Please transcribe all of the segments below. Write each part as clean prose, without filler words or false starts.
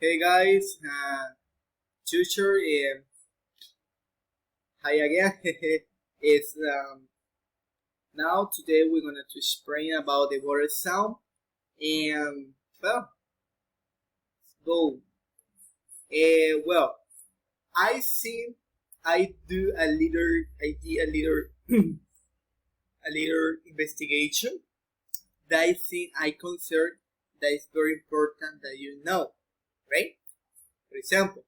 Hey guys, teacher, hi again. it's Now today we're gonna to explain about the word sound and well, go. Well, I think I did a little a little investigation that I think I consider that is very important that you know, right? For example,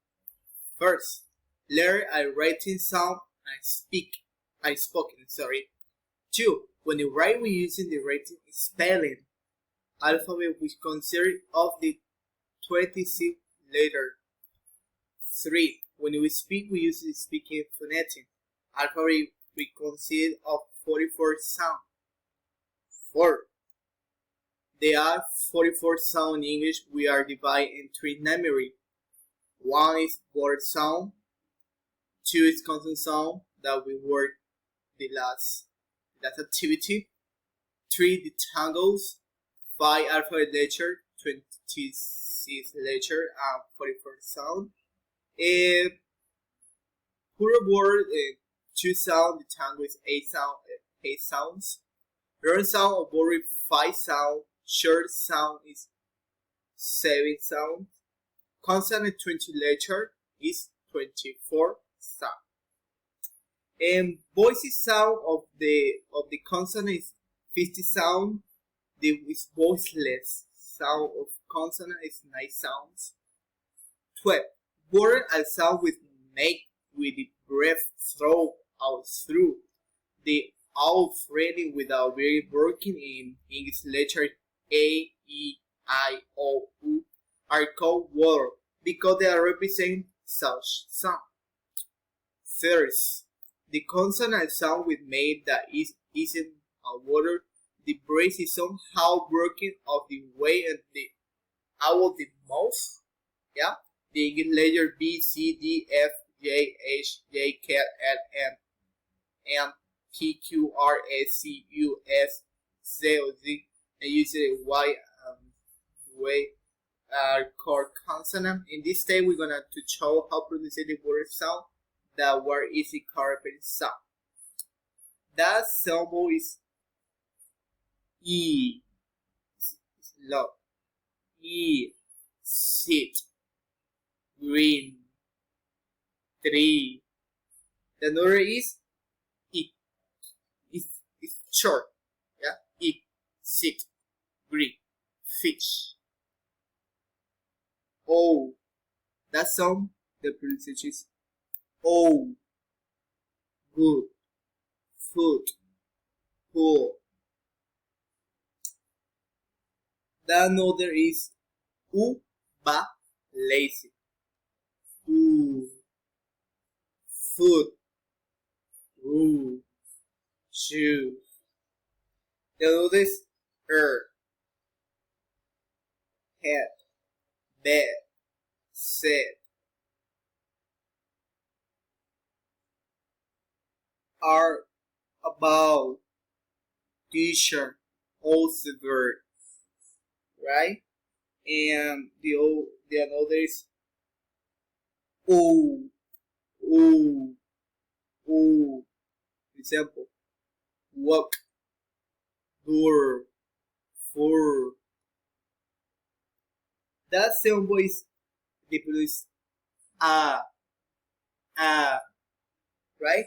first, learn a writing sound and speak. I spoken, sorry. 2. When you write, we're using the writing spelling alphabet, which consists of the 26 letter. 3. When we speak, we use the speaking phonetic alphabet, which consists of 44 sounds. 4. There are 44 sounds in English. We are divided in 3 memory. 1 is word sound. 2 is consonant sound that we work the last activity. 3 the tangles. 5 alphabet letter, 26 letter, and 44 sound. Pure word, 2 sound. The tangle is 8 sounds. Long sound of word 5 sound. Short sound is 7 sound. Consonant 20 letter is 24 sound. And voices sound of the consonant is 50 sound. The voiceless sound of consonant is 9 sounds. 12. Word and sound with make with the breath throw out through. The out freely without very working in English letter A, E, I, O, U are called word because they represent such sound. Third, the consonant sound with made that isn't a word. The brace is somehow broken of the way and the out the mouth. Yeah, the English letter B, C, D, F, J, H, J, K, L, M, N, P, Q, R, S, C, U, S, Z, O, Z, and usually Y way are called consonant. In this stage, we're gonna to show how pronounce the word sound. That word is the correct sound. That symbol is E. It's low. E. Sit. Green. Tree. The another is E. It's short. Yeah. E. Sit. Green. Fish. O. That sound, the pronunciation is O. Good. Food. Pool. The another is U, ba, lazy. U, food. U, shoe. The another is head, bed, set. Are, about, t-shirt, also verb, right? And the another is O, O, O. Example: walk, door, for. That symbol is the police a, right?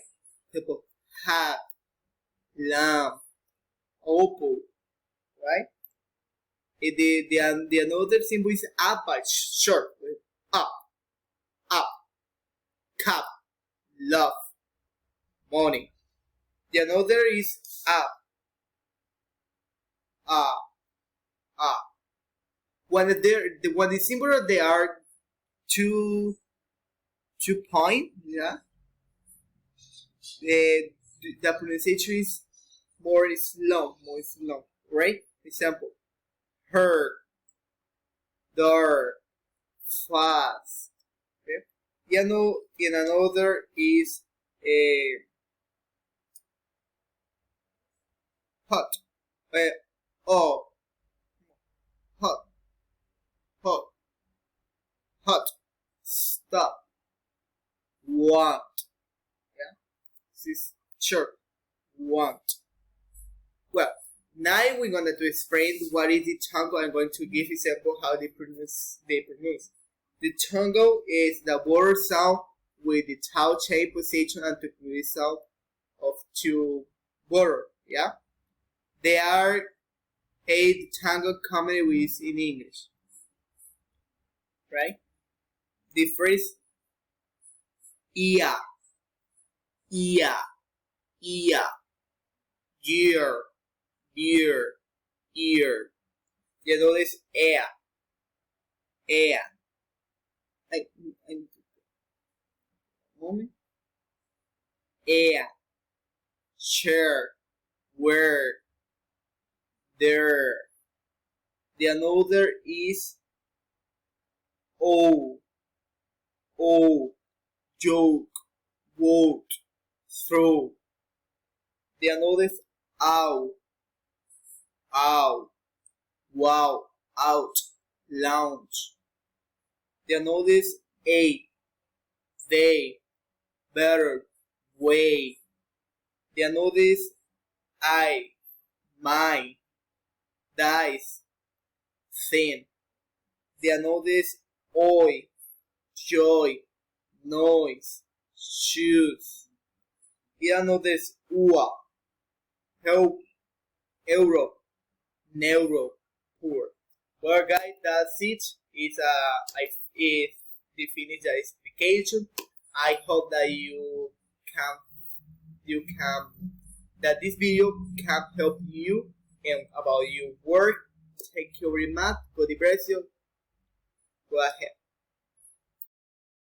Example: hat, lamp, opal, right? The another symbol is up, but short, up, cup, love, morning. The another is up, up. When the symbol they are two point, yeah. The pronunciation is more slow, right? Example: her, door, fast. Okay. In another is a hot, oh, hot, hot, want. Yeah, this is short. Want. Well, now we're going to explain what is the tongue. I'm going to give example how they pronounce. The tongue is the word sound with the tail chain position and the result of two words. Yeah, they are eight tongue commonly used in English. Right? The phrase ear, ear, ear, ear, ear, ear. You know this air, air. Moment. Air, chair, where, there. The another is oh, joke, vote, throw. The another is ow, wow, out, lounge. The another is a, they, better, way. The another is I, my, dice, thin. The another is oi, joy, noise, shoes. The another is ua, help, euro, neuro, poor. Well, guys, that's it. It's the finish the explication. I hope that that this video can help you and about your work. Thank you very much. God bless you. Go ahead.